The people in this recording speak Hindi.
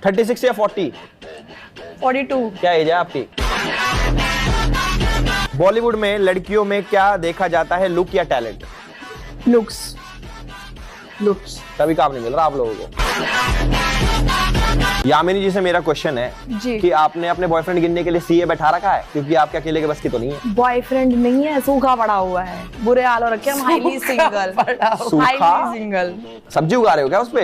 36 या 40? 42। क्या एज है आपकी? बॉलीवुड में लड़कियों में क्या देखा जाता है, लुक या टैलेंट? लुक्स। लुक्स। तभी काम नहीं मिल रहा आप लोगों को। यामिनी जी से मेरा क्वेश्चन है जी। कि आपने अपने बॉयफ्रेंड गिनने के लिए सीए बैठा रखा है, क्योंकि आपके अकेले के बस की तो नहीं है। बॉयफ्रेंड नहीं है, सूखा पड़ा हुआ है, बुरे हाल हो रखे हम, हाईली सिंगल। सूखा? Highly single. सब्जी उगा रहे हो क्या उस पे?